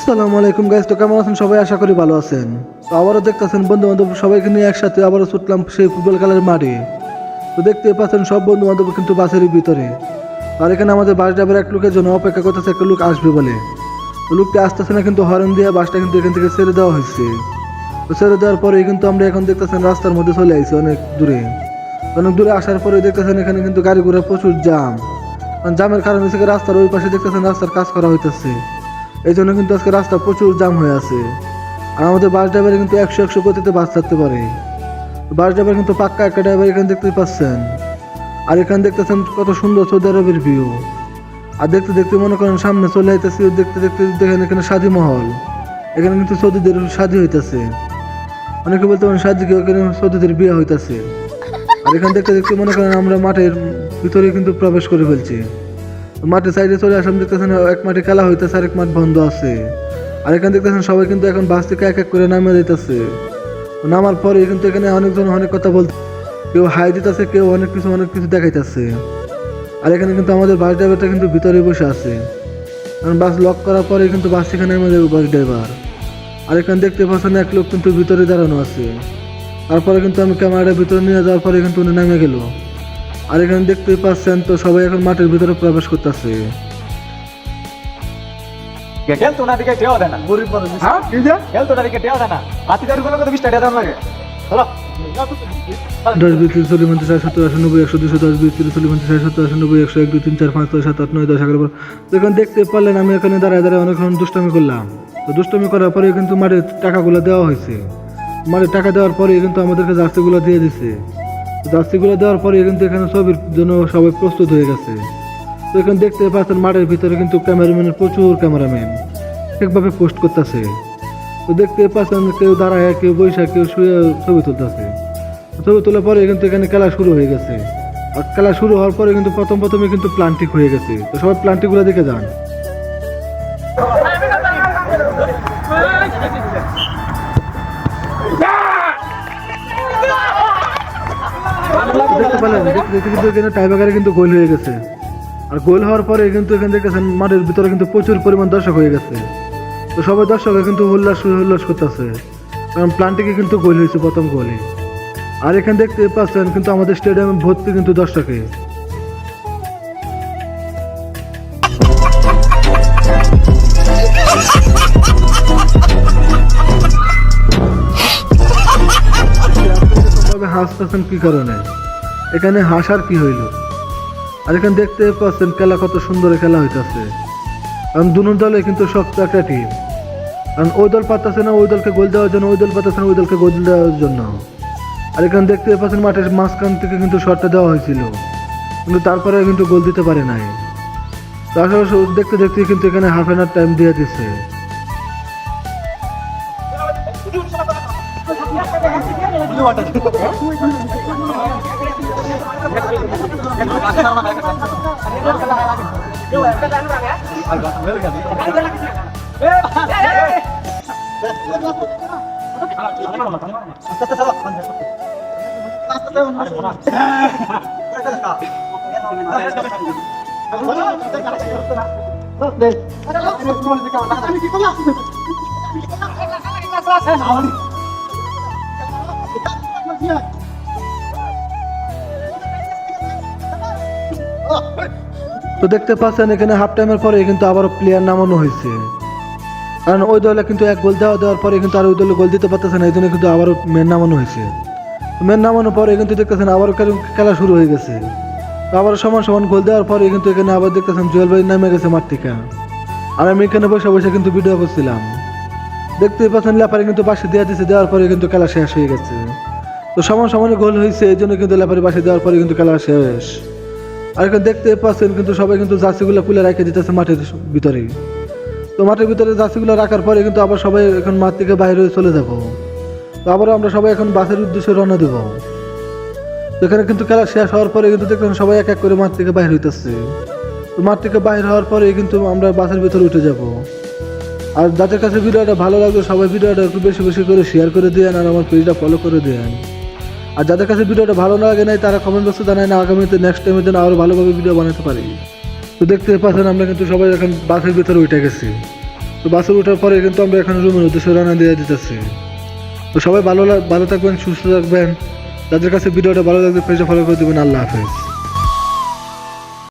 আসসালামু আলাইকুম গাইস, তো কেমন আছেন সবাই? আশা করি ভালো আছেন। তো আবারও দেখতেছেন বন্ধু বান্ধব সবাইকে নিয়ে একসাথে আবারও ছুটলাম সেই ফুটবল খেলার মাঠে। তো দেখতে পাচ্ছেন সব বন্ধু বান্ধব কিন্তু বাসের ভিতরে। আর এখানে আমাদের বাস ড্রাইভার এক লোকের জন্য অপেক্ষা করতেছে, একটা লোক আসবে বলে। তো লোকটা আসতেছে না, কিন্তু হর্ন দিয়ে বাসটা কিন্তু এখান থেকে ছেড়ে দেওয়া হয়েছে। তো ছেড়ে দেওয়ার পরে কিন্তু আমরা এখন দেখতেছেন রাস্তার মধ্যে চলে আসছি অনেক দূরে আসার পরে দেখতেছেন এখানে কিন্তু গাড়ি ঘোড়া প্রচুর জাম। জামের কারণে থেকে রাস্তার ওই পাশে দেখতেছেন রাস্তার কাজ করা হইতেছে, এই জন্য কিন্তু আজকে রাস্তা প্রচুর জাম হয়ে আছে। আর আমাদের বাস ড্রাইভার কিন্তু 100 গতিতে বাস চালাতে পারে। বাস ড্রাইভার কিন্তু পাক্কা একটা ড্রাইভার, এখানে দেখতে পাচ্ছেন। আর এখানে দেখতেছেন কত সুন্দর সৌদি আরবের ভিউ। আর দেখতে দেখতে মনে করেন সামনে চলে আইতেছি, দেখতে দেখতে দেখেন এখানে শাদী মহল। এখানে কিন্তু সৌদিদের শাদী হইতেছে, অনেকে বলতে পারেন শাদী কেউ, এখানে সৌদিদের বিয়ে হইতেছে। আর এখানে দেখতে দেখতে মনে করেন আমরা মাঠের ভিতরে কিন্তু প্রবেশ করে ফেলছি। মাঠের সাইডে চলে আসলাম, দেখতেছেন এক মাঠে খেলা হইতেছে, আরেক মাঠ বন্ধ আছে। আর এখানে দেখতেছেন সবাই কিন্তু এখন বাস থেকে এক এক করে নামে দিতেছে। নামার পরে কিন্তু এখানে অনেকজন অনেক কথা বলতে, কেউ হাই দিতেছে, কেউ অনেক কিছু দেখাইতেছে। আর এখানে কিন্তু আমাদের বাস ড্রাইভারটা কিন্তু ভিতরে বসে আছে, কারণ বাস লক করার পরে কিন্তু বাস থেকে নেমে যাবে বাস ড্রাইভার। আর এখানে দেখতে পাচ্ছেন এক লোক কিন্তু ভিতরে দাঁড়ানো আছে। তারপরে কিন্তু আমি ক্যামেরাটা ভিতরে নিয়ে যাওয়ার পরে কিন্তু উনি নেমে গেল। আর এখানে দেখতে পাচ্ছেন তো সবাই এখন মাঠের ভিতরে প্রবেশ করতেছে। দেখতে পারলেন আমি এখানে দাঁড়ায় অনেকক্ষণ দুষ্টামি করলাম। তো দুষ্টামি করার পরে কিন্তু মাঠের টাকাগুলো দেওয়া হয়েছে। মাঠের টাকা দেওয়ার পরে কিন্তু আমাদেরকে জার্সিগুলো দিয়ে দিছে। জার্সিগুলো দেওয়ার পরে কিন্তু এখানে ছবির জন্য সবাই প্রস্তুত হয়ে গেছে। তো এখানে দেখতে পাচ্ছেন মাঠের ভিতরে কিন্তু ক্যামেরাম্যানের প্রচুর ক্যামেরাম্যান ঠিকভাবে পোস্ট করতেছে। তো দেখতে পাচ্ছেন কেউ দাঁড়ায়, কেউ বৈশা, কেউ শুয়ে ছবি তুলতেছে। ছবি তোলার পরে কিন্তু এখানে খেলা শুরু হয়ে গেছে। আর খেলা শুরু হওয়ার পরে কিন্তু প্রথমে কিন্তু প্লান্টিক হয়ে গেছে। তো সবাই প্লান্টিকগুলো দেখে যান। দেখতে পেলেন কিন্তু এখানে টাইব্রেকারে কিন্তু গোল হয়ে গেছে। আর গোল হওয়ার পরে কিন্তু এখানে দেখতেছেন মাঠের ভিতরে কিন্তু প্রচুর পরিমাণ দর্শক হয়ে গেছে। তো সবাই দর্শক কিন্তু উল্লাস করতেছে, কারণ প্লান্টিকে কিন্তু গোল হয়েছে প্রথম গোলে। আর এখানে দেখতে পাচ্ছেন কিন্তু আমাদের স্টেডিয়ামে ভর্তি কিন্তু দর্শকে। হাসতেছেন কি কারণে? এখানে হাসার কি হইল? আর এখানে দেখতে পাচ্ছেন খেলা কত সুন্দর খেলা হইতেছে, কারণ দুনো দলে কিন্তু শক্ত একটা টিম। কারণ ওই দল পারতেছে না ওই দলকে গোল দেওয়ার জন্য, ওই দল পারতেছে না ওই দলকে গোল দেওয়ার জন্য। আর এখানে দেখতে পাচ্ছেন মাঠের মাঝখান থেকে কিন্তু শটটা দেওয়া হয়েছিল, কিন্তু তারপরে কিন্তু গোল দিতে পারে নাই। তো আসলে দেখতে দেখতে কিন্তু এখানে হাফ অ্যান আওয়ার টাইম দিয়ে দিচ্ছে। তো দেখতে পাচ্ছেন এখানে হাফ টাইমের পরে কিন্তু আবারও প্লেয়ার নামানো হয়েছে, কারণ ওই দলে কিন্তু এক গোল দেওয়ার পরে কিন্তু আর ওই দলে গোল দিতে পারতেছে না, এই জন্য কিন্তু আবারও মেন নামানো হয়েছে। মেন নামানোর পরে কিন্তু দেখতেছেন আবারও খেলা শুরু হয়ে গেছে। তো আবার সমান গোল দেওয়ার পরে কিন্তু এখানে আবার দেখতেছেন জুয়েল ভাই নামে গেছে মাঠ থেকে। আর আমি এখানে বসে কিন্তু ভিডিও করছিলাম। দেখতে পাচ্ছেন লেপারি কিন্তু বাসে দেওয়ার পরে কিন্তু খেলা শেষ হয়ে গেছে। তো সমানে গোল হয়েছে, এই জন্য কিন্তু লেপারি বাসে দেওয়ার পরে কিন্তু খেলা শেষ। আর এখানে দেখতে পাচ্ছেন কিন্তু সবাই কিন্তু জার্সিগুলো খুলে রেখে দিতেছে মাঠের ভিতরে। তো মাঠের ভিতরে জার্সিগুলো রাখার পরে কিন্তু আবার সবাই এখন মাঠ থেকে বাইরে চলে যাব। তো আবার আমরা সবাই এখন বাসের উদ্দেশ্যে রওনা দেব। তো এখানে কিন্তু খেলা শেষ হওয়ার পরে কিন্তু দেখবেন সবাই এক এক করে মাঠ থেকে বাইরে হইতেছে। তো মাঠ থেকে বাইরে হওয়ার পরে কিন্তু আমরা বাসের ভিতরে উঠে যাব। আর যাদের কাছে ভিডিওটা ভালো লাগবে সবাই ভিডিওটা একটু বেশি করে শেয়ার করে দেন, আর আমার পেজটা ফলো করে দেন। আর যাদের কাছে ভিডিওটা ভালো লাগে নাই তারা কমেন্ট বক্সে জানায় না, আগামীতে নেক্সট টাইমে যেন আরও ভালোভাবে ভিডিও বানাতে পারি। তো দেখতে পাচ্ছেন আমরা কিন্তু সবাই এখন বাসের ভিতরে উঠে গেছি। তো বাসে ওঠার পরে কিন্তু আমরা এখানে রুমের উদ্দেশ্যে রান্না দিয়ে দিতেছি। তো সবাই ভালো থাকবেন, সুস্থ থাকবেন। যাদের কাছে ভিডিওটা ভালো লাগবে পেজটা ফলো করে দেবেন। আল্লাহ হাফেজ।